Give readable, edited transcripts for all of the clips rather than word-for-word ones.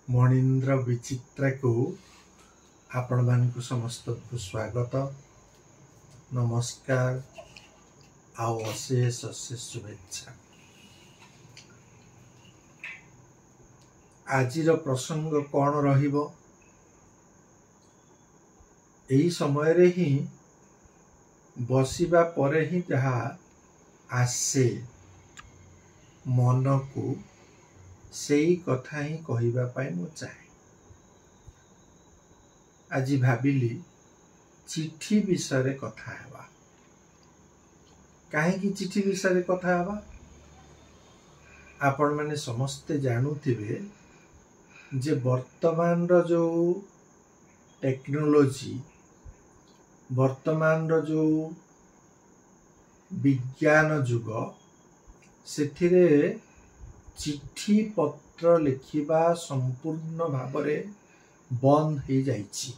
मणीन्द्र विचित्रा को आपण मानक समस्त को स्वागत नमस्कार आओ अशेष अशेष शुभेच्छा। आजिर प्रसंग कौन रहिबो एही समय रे ही बसिबा परे ही जहा आसे मन को सेई कथा ही कहिबा पाई मु चाहे। आज भाबिली चिठी विषय कथा हेबा। काहे चिठी विषय कथा हेबा आपण माने समस्ते जानुथिबे जे वर्तमान रो जो टेक्नोलॉजी वर्तमान रो जो विज्ञान युग सेथिरे चिठी पत्र लिखिबा संपूर्ण भावरे बंद हो जाइछि।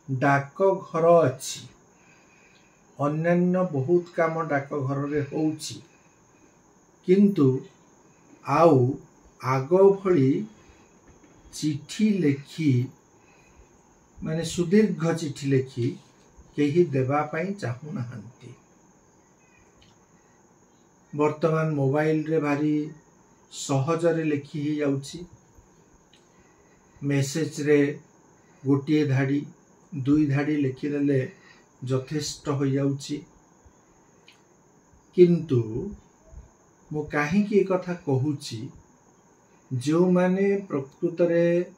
डाक घर अछि, अन्यान्य बहुत काम डाक घर रे होउछि, किंतु आउ आगो भली चिठी लेखी माने सुदीर्घ चिठी लेखी केही देबा पई चाहू नाहंती। वर्तमान मोबाइल रे भारी सहज रे लिखी ही जाउछि। मेसेज रे गोटे धाड़ी दुई धाड़ी लिखि देले यथेष्ट हो जाउछि। किंतु मु काहे की कथा कहूछि जो माने प्रकृत रे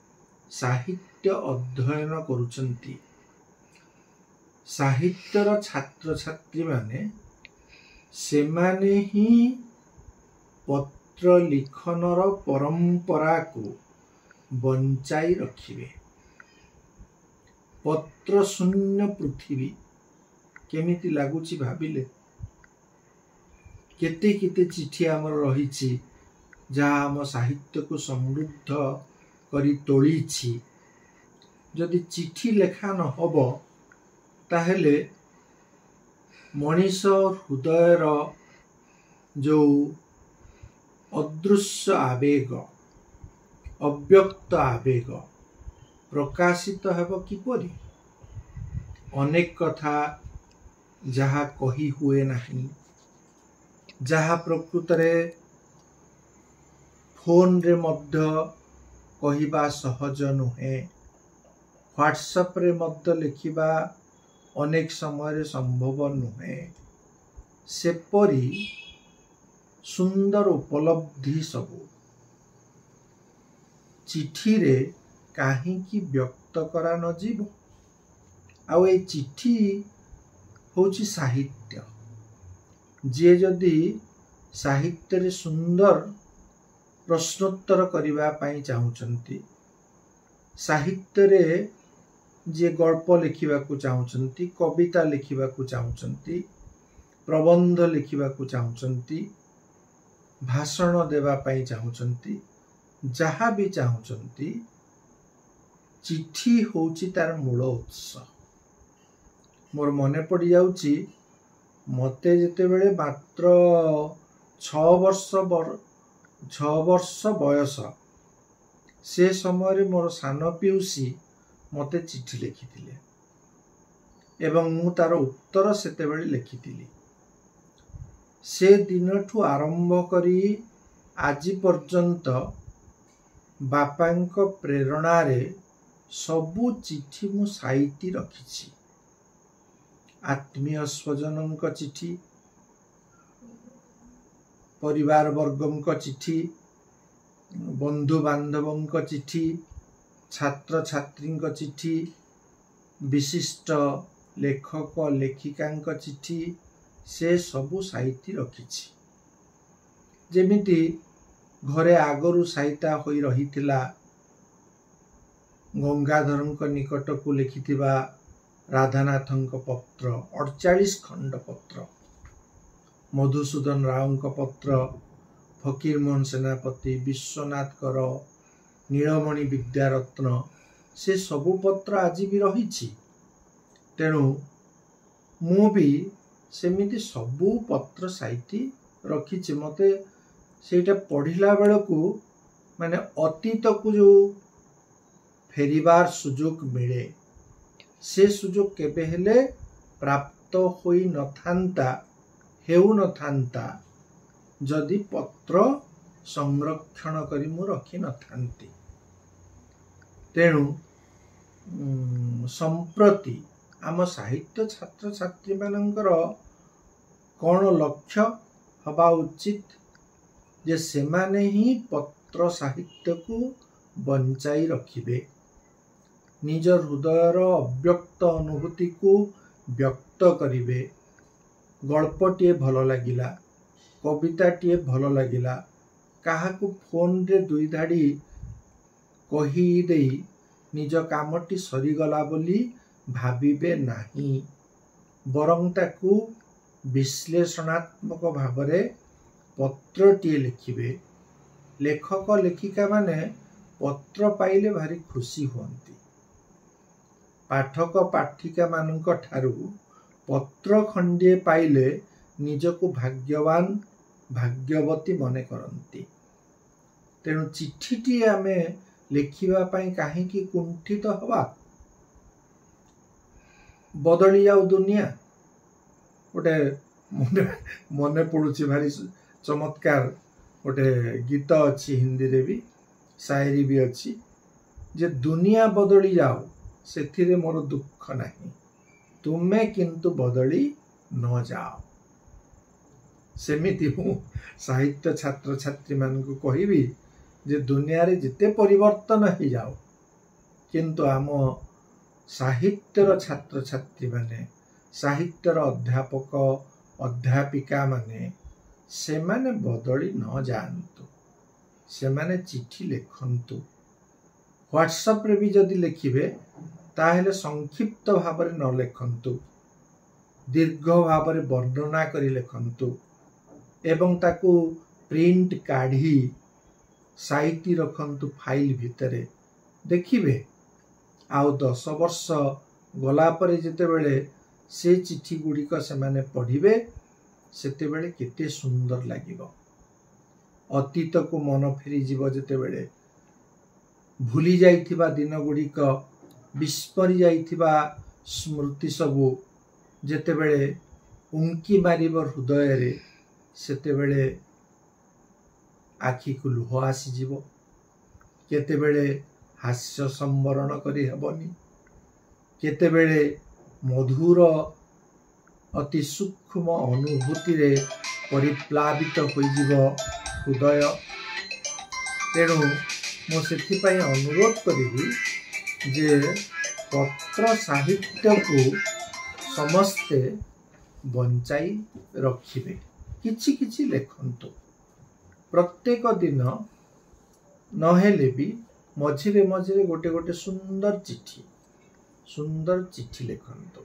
साहित्य अध्ययन करूछंती, साहित्यर छात्र छात्री माने से माने ही पत्र लिखनर परंपरा को बंचाई रखिबे। पत्र शून्य पृथ्वी केमिति लागुची भाबिले केते केते चिठी आमर रहिछि जहा हम साहित्य को समृद्ध करी तोळीछि। जदि चिठी लेखा न होबो ताहेले मनीष हृदयर जो अदृश्य आवेग अव्यक्त आवेग प्रकाशित हेबो किपरि। अनेक कथा जहा कही हुए नहीं, जहा प्रकृत रे फोन रे मध्य कहिबा सहज नुहे, व्हाट्सएप रे मध्य लिखिबा अनेक समय संभव नुहे, सेपरी सुंदर उपलब्धि सबू चिठी रे काहींकी व्यक्त करा न जीव। आउ ए चिठी होची साहित्य। जे जदि साहित्य रे सुंदर प्रश्नोत्तर करिबा पाई चाहुचंती, साहित्य रे जे गल्प लिखिबा को चाहुचंती, कविता लिखिबा को चाहुचंती, प्रबंध लिखिबा को चाहुचंती, भाषण देवा पाई चाहुचंती, जहा भी चाहुचंती, चिठी होची तार मूल उत्स। मोर मने पड़ी जाउची मते जेते बेले मात्र 6 वर्ष बयस से समय रे मोर सान पिउसी मते चिठी लिखिथिले एवं मु तार उत्तर सेते बेले लिखिथिली। से दिन ठू आरंभ करी आजि पर्यंत बापांक प्रेरणा रे सबु चिठी मु साइती रखिछि। आत्मीय स्वजनंक चिठी, परिवार वर्गंक चिठी, बंधु बांधवंक चिठी, छात्र छात्रींक चिठी, विशिष्ट लेखक लेखिकांक चिठी, से सबु साहित्य रखिछि। जेमिति घरे आगरु साहित्य होई रहिथिला गंगाधरंक निकट को लिखिथिबा राधानाथंक पत्र 48 खंड पत्र, मधुसूदन रावंक पत्र, फकीर मोहन सेनापति, विश्वनाथ कर, नीलमणि विद्यारत्न, से सबु पत्र आज भी रहिछि। तेणु मु भी सेमिति सबु पत्र साहित्य रखिछि। मते सेटा पढ़िला बेलकु माने अतीत को जो फेरिबार सुजोग मिले से सुजोग केबे हेले प्राप्त होई नथांता हेउ नथांता जदि पत्र संरक्षण करी मु रखी नथांती। तेणु संप्रति आम साहित्य छात्र छात्री मानकर कौन लक्ष्य हवा उचित जे सेमाने ही पत्र साहित्य को बंचाई रखिबे, निज हृदयर अव्यक्त अनुभूति को व्यक्त करिवे। गल्पटीए भल लगिला, कविताटीए भल लगिला, काहाकू फोन रे दुई धाड़ी कही देई निज कामटी सरीगला बोली भाविबे नाही, बरं ताकू विश्लेषणात्मक भावरे पत्रटीए लिखिबे। लेखक लेखिका माने पत्र पाइले भारी खुशी हुअंती। पाठक पाठिका मानक ठारू पत्र खंडिए पाइले निजको भाग्यवान भाग्यवती मने करंती। तेणु चिठीटी आमे लिखिबा पई काहेकि कुंठित हवा? बदली जाऊ दुनिया। गोटे मने पड़ुछि भारी चमत्कार गोटे गीत अच्छी हिंदी रे भी शायरी भी अच्छी जे दुनिया बदली जाओ से मोर दुख नहीं, तुमे किंतु बदली न जाओ। सेमिति मु साहित्य छात्र छात्री मान को कहिबी जे दुनिया रे जिते परिवर्तन ही जाओ किंतु आम साहित्यर छात्र छात्री माने साहित्यर अध्यापक अध्यापिका माने से माने बदली न जानतु, से माने चिठी लिखंतु। व्हाट्सएप रे भी जदि लिखिबे ताहेले संक्षिप्त भाव रे न लिखंतु, दीर्घ भाव रे वर्णना करी लिखंतु एवं ताकू प्रिंट काढ़ी साइटी रखंतु फाइल भितरे। देखिबे आउ 10 वर्ष गला परे जेते बेले से चिठी गुड़िक से माने पढ़िबे सेते बेले केते सुंदर लागिबो। अतीत को मन फेरी जीव जेते बेले भूली जाइथिबा दिन गुड़िक विस्मरी जाइथिबा स्मृति सबू जेते बेले उंकी मारिब हृदय रे सेते बेले आखि को लुह आसी जीवो। केते बेले हास्य संवरण करी हेबनी, केते बेले मधुर अति सूक्ष्म अनुभूति रे परिप्लावित होई जीवो हृदय। तेणु मु सेथिपाई अनुरोध करिबी जे पत्र साहित्य को समस्ते बंचाई रखिबे, किछि किछि लेखंतु। प्रत्येक दिन नहेले भी मझिरे मझिरे गोटे गोटे सुंदर चिठी लेखंतु।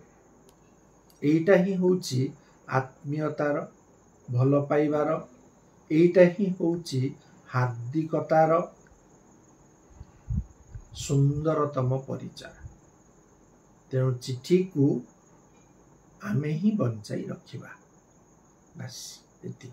एइटा ही होउची आत्मीयतार भल पाइबार, एइटा ही होउची हार्दिकतार सुंदरतम परिचय। तेणु चिठी को आमे ही बंचाई रखिबा। बस एतिकी।